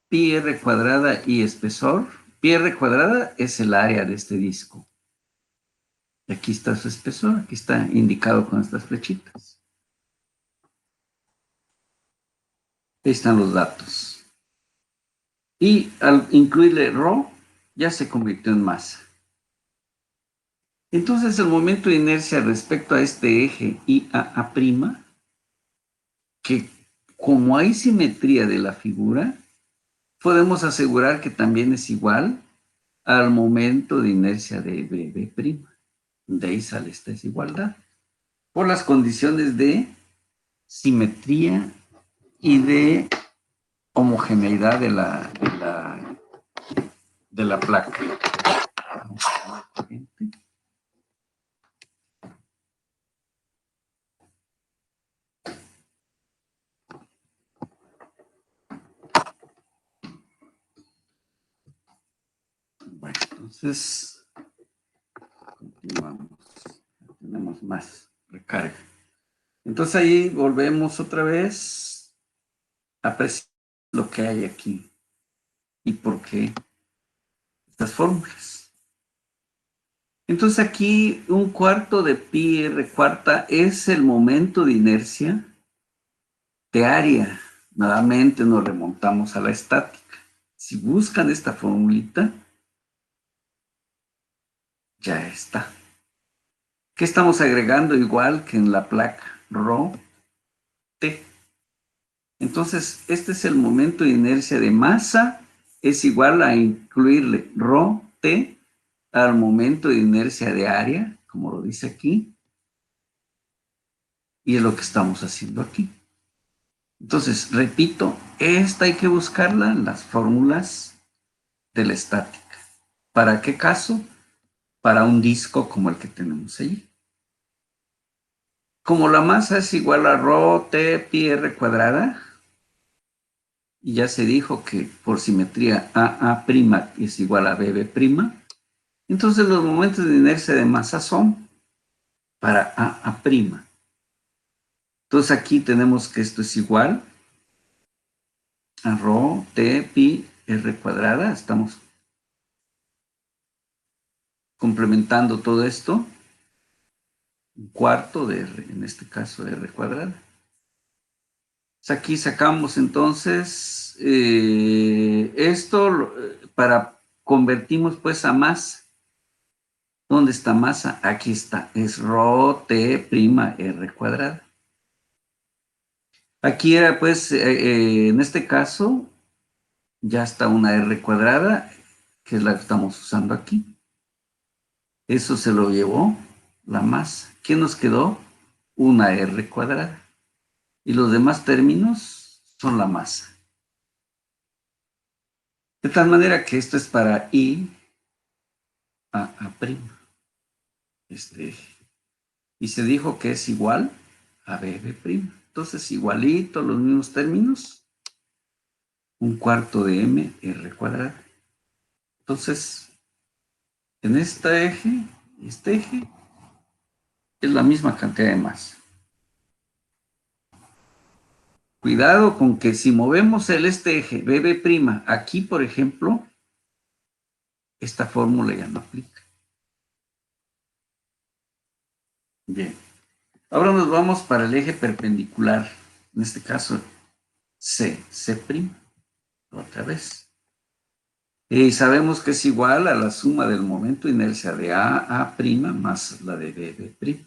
Speaker 1: Pi r cuadrada y espesor. Pi r cuadrada es el área de este disco. Y aquí está su espesor, aquí está indicado con estas flechitas. Ahí están los datos. Y al incluirle ρ, ya se convirtió en masa. Entonces el momento de inercia respecto a este eje IAA', que como hay simetría de la figura, podemos asegurar que también es igual al momento de inercia de BB'. De ahí sale esta desigualdad. Por las condiciones de simetría y de homogeneidad de la placa. Bueno, entonces continuamos. Tenemos más recarga. Entonces ahí volvemos otra vez a apreciar lo que hay aquí y por qué estas fórmulas. Entonces aquí un cuarto de pi r cuarta es el momento de inercia de área. Nuevamente nos remontamos a la estática. Si buscan esta formulita, ya está. ¿Qué estamos agregando igual que en la placa? Rho T. Entonces, este es el momento de inercia de masa, es igual a incluirle Rho T al momento de inercia de área, como lo dice aquí, y es lo que estamos haciendo aquí. Entonces, repito, esta hay que buscarla en las fórmulas de la estática. ¿Para qué caso? Para un disco como el que tenemos ahí. Como la masa es igual a Rho T pi r cuadrada, y ya se dijo que por simetría AA' es igual a BB', entonces los momentos de inercia de masa son para AA'. Entonces aquí tenemos que esto es igual a Rho T pi r cuadrada. Estamos complementando todo esto. Un cuarto de R, en este caso R cuadrada. Aquí sacamos entonces esto para convertimos pues a masa. ¿Dónde está masa? Aquí está, es Rho T' R cuadrada. Aquí era pues, en este caso, ya está una R cuadrada, que es la que estamos usando aquí. Eso se lo llevó la masa. ¿Qué nos quedó? Una R cuadrada. Y los demás términos son la masa. De tal manera que esto es para I a A'. Este eje. Y se dijo que es igual a BB'. Entonces, igualito los mismos términos, un cuarto de M R cuadrada. Entonces, en este eje es la misma cantidad de masa. Cuidado con que si movemos este eje BB' aquí, por ejemplo, esta fórmula ya no aplica. Bien. Ahora nos vamos para el eje perpendicular. En este caso, C'. Otra vez. Y sabemos que es igual a la suma del momento de inercia de A' más la de BB'.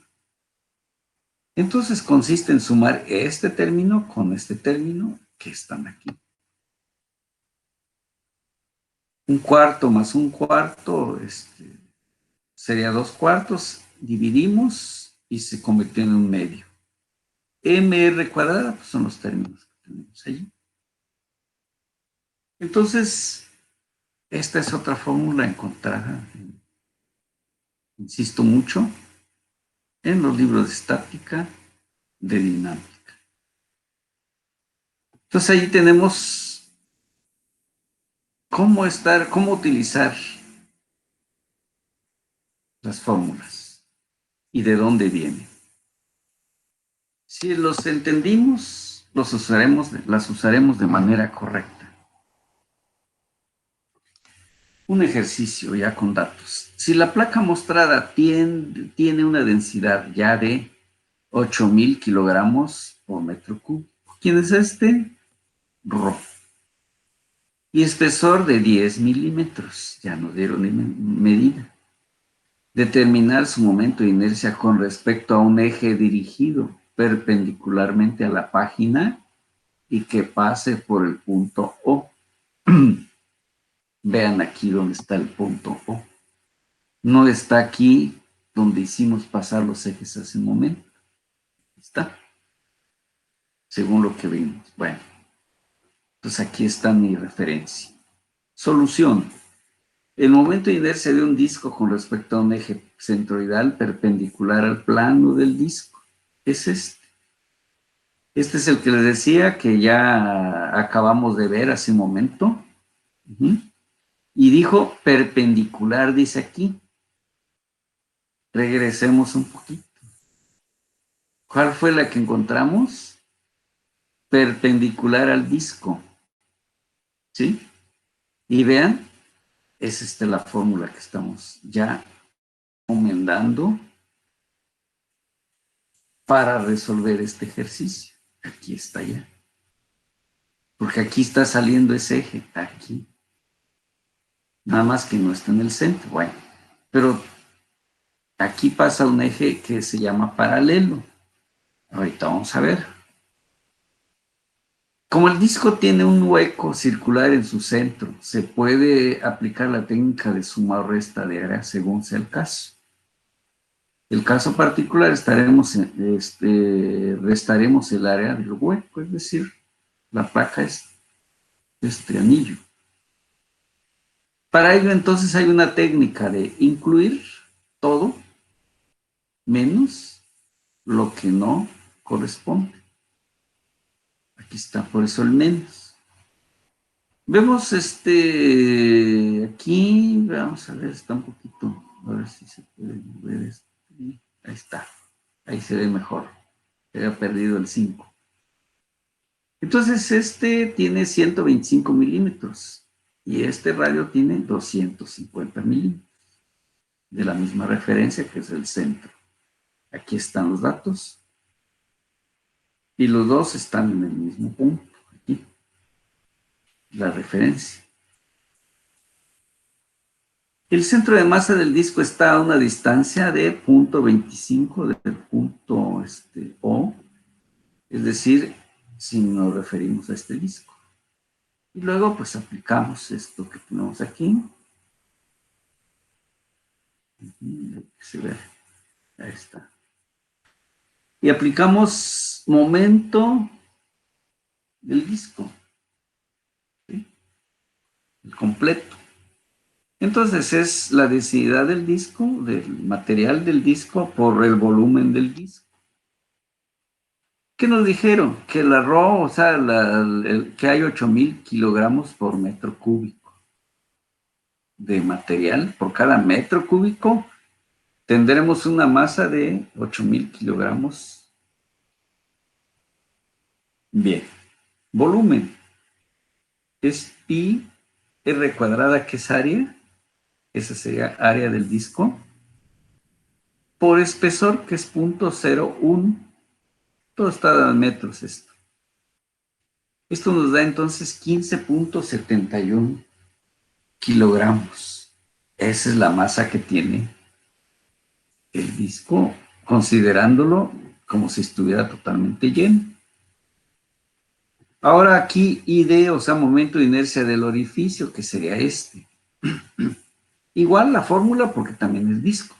Speaker 1: Entonces consiste en sumar este término con este término que están aquí. Un cuarto más un cuarto sería 2/4. Dividimos y se convirtió en un medio. MR cuadrada pues son los términos que tenemos allí. Entonces, esta es otra fórmula encontrada, insisto mucho, en los libros de estática, de dinámica. Entonces ahí tenemos cómo utilizar las fórmulas y de dónde vienen. Si los entendimos, las usaremos de manera correcta. Un ejercicio ya con datos. Si la placa mostrada tiene una densidad ya de 8,000 kilogramos por metro cúbico, ¿quién es este? Rho. Y espesor de 10 milímetros, ya nos dieron medida. Determinar su momento de inercia con respecto a un eje dirigido perpendicularmente a la página y que pase por el punto O. Vean aquí donde está el punto O. No está aquí donde hicimos pasar los ejes hace un momento. Está, según lo que vimos. Bueno, pues aquí está mi referencia. Solución. El momento de inercia de un disco con respecto a un eje centroidal perpendicular al plano del disco es este. Este es el que les decía que ya acabamos de ver hace un momento. Y dijo perpendicular, dice aquí. Regresemos un poquito. ¿Cuál fue la que encontramos? Perpendicular al disco. ¿Sí? Y vean, es la fórmula que estamos ya aumentando para resolver este ejercicio. Aquí está ya. Porque aquí está saliendo ese eje, aquí. Nada más que no está en el centro. Bueno, pero aquí pasa un eje que se llama paralelo. Ahorita vamos a ver. Como el disco tiene un hueco circular en su centro, se puede aplicar la técnica de suma o resta de área según sea el caso. El caso particular restaremos el área del hueco, es decir, la placa es este anillo. Para ello entonces hay una técnica de incluir todo menos lo que no corresponde. Aquí está, por eso el menos. Vemos aquí, vamos a ver, está un poquito, a ver si se puede mover ahí está, ahí se ve mejor, había perdido el 5. Entonces tiene 125 milímetros y este radio tiene 250 milímetros de la misma referencia que es el centro. Aquí están los datos y los dos están en el mismo punto, aquí, la referencia. El centro de masa del disco está a una distancia de 0.25 del punto O, es decir, si nos referimos a este disco. Y luego pues aplicamos esto que tenemos aquí. Se ve. Ahí está. Y aplicamos momento del disco, ¿sí? El completo. Entonces es la densidad del disco, del material del disco por el volumen del disco. ¿Qué nos dijeron? Que el arroz, o sea, que hay 8,000 kilogramos por metro cúbico de material. Por cada metro cúbico tendremos una masa de 8,000 kilogramos. Bien. Volumen es pi r cuadrada, que es área. Esa sería área del disco. Por espesor, que es 0,01. Todo está en metros esto. Esto nos da entonces 15,71 kilogramos. Esa es la masa que tiene el disco, considerándolo como si estuviera totalmente lleno. Ahora aquí ID, o sea, momento de inercia del orificio, que sería este. Igual la fórmula porque también es disco.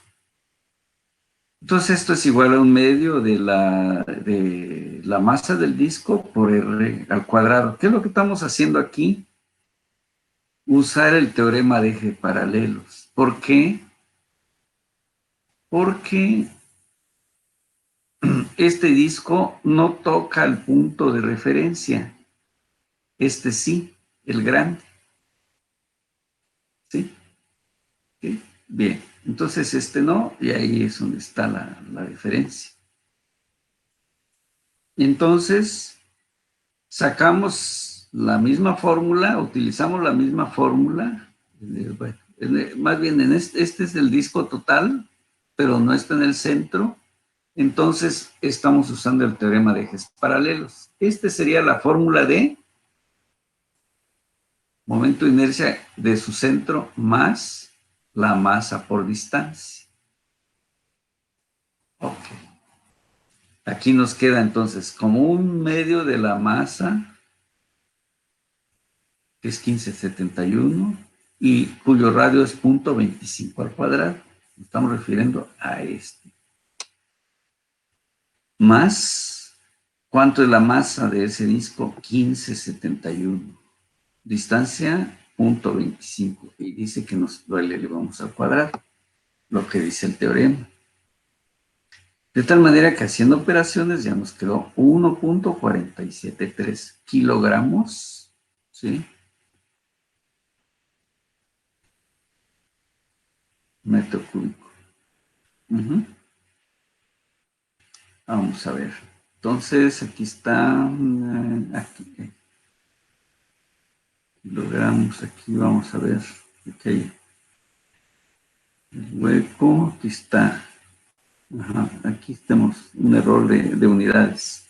Speaker 1: Entonces esto es igual a un medio de la masa del disco por R al cuadrado. ¿Qué es lo que estamos haciendo aquí? Usar el teorema de eje paralelos. ¿Por qué? Porque este disco no toca el punto de referencia. Este sí, el grande. ¿Sí? ¿Sí? Bien, entonces este no, y ahí es donde está la diferencia. Entonces, sacamos la misma fórmula, utilizamos la misma fórmula. Bueno, más bien, este es el disco total, pero no está en el centro. Entonces, estamos usando el teorema de ejes paralelos. Este sería la fórmula de momento de inercia de su centro más la masa por distancia. Ok. Aquí nos queda entonces como un medio de la masa, que es 15,71, y cuyo radio es 0,25 al cuadrado. Nos estamos refiriendo a este. Más, ¿cuánto es la masa de ese disco? 15,71. Distancia, 0,25. Y dice que lo elevamos al cuadrado, lo que dice el teorema. De tal manera que haciendo operaciones ya nos quedó 1,473 kilogramos, ¿sí? Metro cúbico. Vamos a ver. Entonces, aquí está, aquí, kilogramos, aquí vamos a ver, ok, el hueco, aquí está. Ajá, aquí tenemos un error de unidades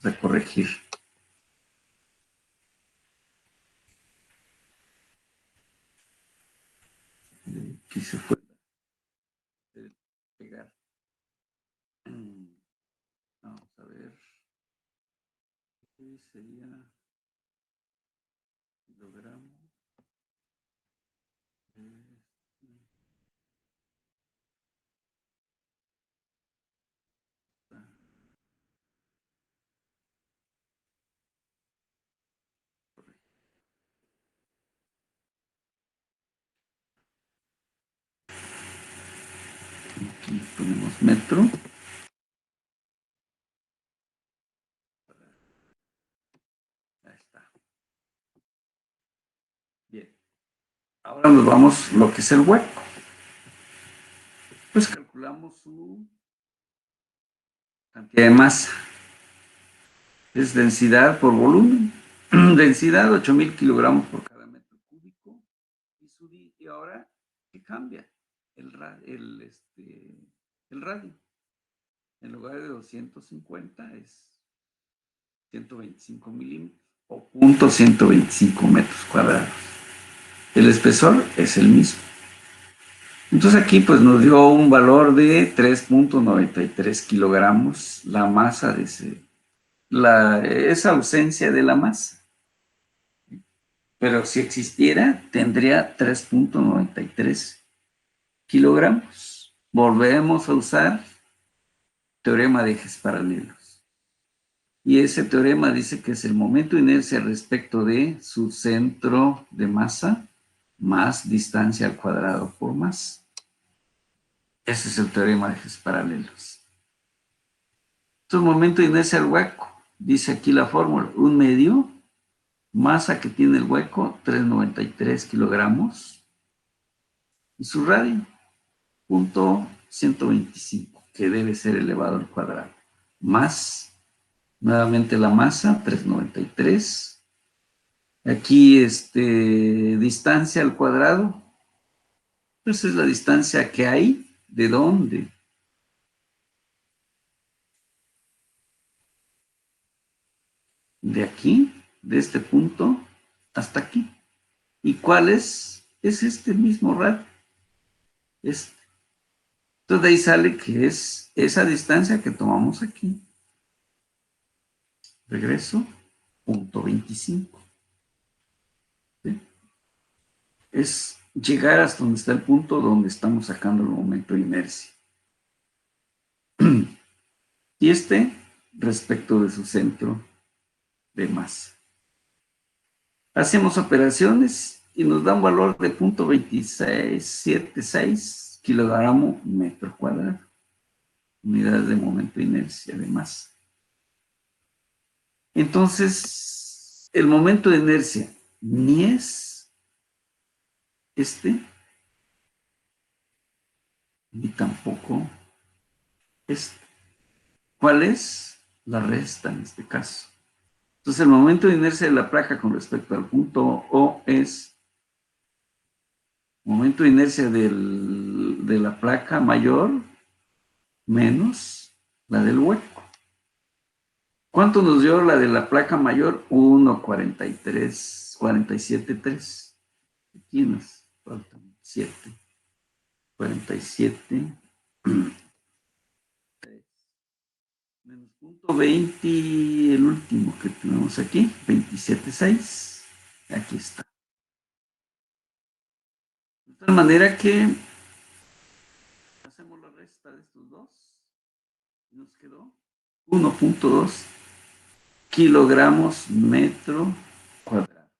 Speaker 1: a corregir. Aquí se fue pegar. Vamos a ver. Aquí sería kilogramos. Aquí ponemos metro. Ahí está. Bien. Ahora nos vamos lo que es el hueco. Pues calculamos su cantidad de masa. Es densidad por volumen. Densidad 8,000 kilogramos por cada metro cúbico. Y ahora, ¿qué cambia? El radio. En lugar de 250 es 125 milímetros o 0,125 metros cuadrados. El espesor es el mismo. Entonces aquí pues nos dio un valor de 3,93 kilogramos la masa de esa ausencia de la masa. Pero si existiera, tendría 3,93 kilogramos. Volvemos a usar teorema de ejes paralelos. Y ese teorema dice que es el momento de inercia respecto de su centro de masa más distancia al cuadrado por masa. Ese es el teorema de ejes paralelos. Entonces, momento de inercia al hueco. Dice aquí la fórmula, 1/2, masa que tiene el hueco, 393 kilogramos. Y su radio, 0.125, que debe ser elevado al cuadrado. Más, nuevamente la masa, 393. Aquí, distancia al cuadrado. Pues es la distancia que hay. ¿De dónde? De aquí, de este punto, hasta aquí. ¿Y cuál es? Es este mismo radio. Este. Entonces de ahí sale que es esa distancia que tomamos aquí. Regreso, 0.25. ¿Sí? Es llegar hasta donde está el punto donde estamos sacando el momento de inercia. Y respecto de su centro de masa. Hacemos operaciones y nos da un valor de 0.2676 kilogramo metro cuadrado. Unidades de momento de inercia de masa. Entonces, el momento de inercia ni es ni tampoco este. ¿Cuál es? La resta en este caso. Entonces, el momento de inercia de la placa con respecto al punto O es momento de inercia de la placa mayor menos la del hueco. ¿Cuánto nos dio la de la placa mayor? 1,47,3. Aquí nos faltan 7. 47. Menos 0.20, el último que tenemos aquí, 27,6. Aquí está. De tal manera que hacemos la resta de estos dos y nos quedó 1.2 kilogramos metro cuadrado.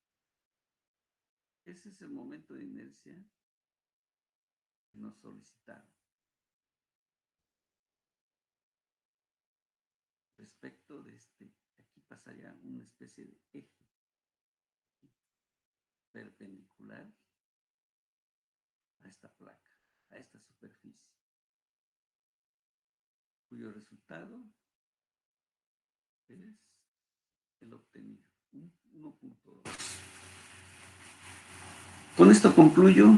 Speaker 1: Ese es el momento de inercia que nos solicitaron. Respecto de aquí pasaría una especie de eje perpendicular a esta placa, a esta superficie, cuyo resultado es el obtenido, 1.2. Con esto concluyo.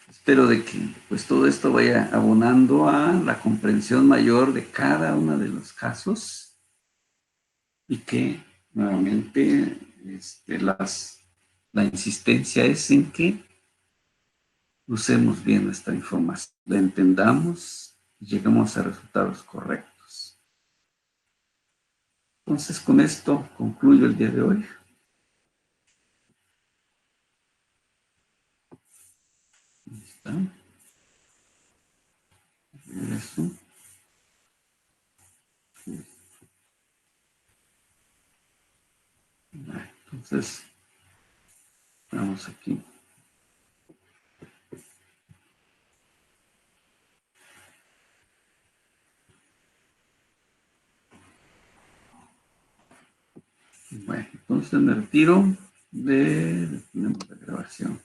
Speaker 1: Espero de que pues todo esto vaya abonando a la comprensión mayor de cada uno de los casos y que nuevamente la insistencia es en que usemos bien nuestra información, la entendamos y lleguemos a resultados correctos. Entonces, con esto concluyo el día de hoy. Ahí está. Eso. Entonces, vamos aquí. Bueno, entonces me retiro de la grabación.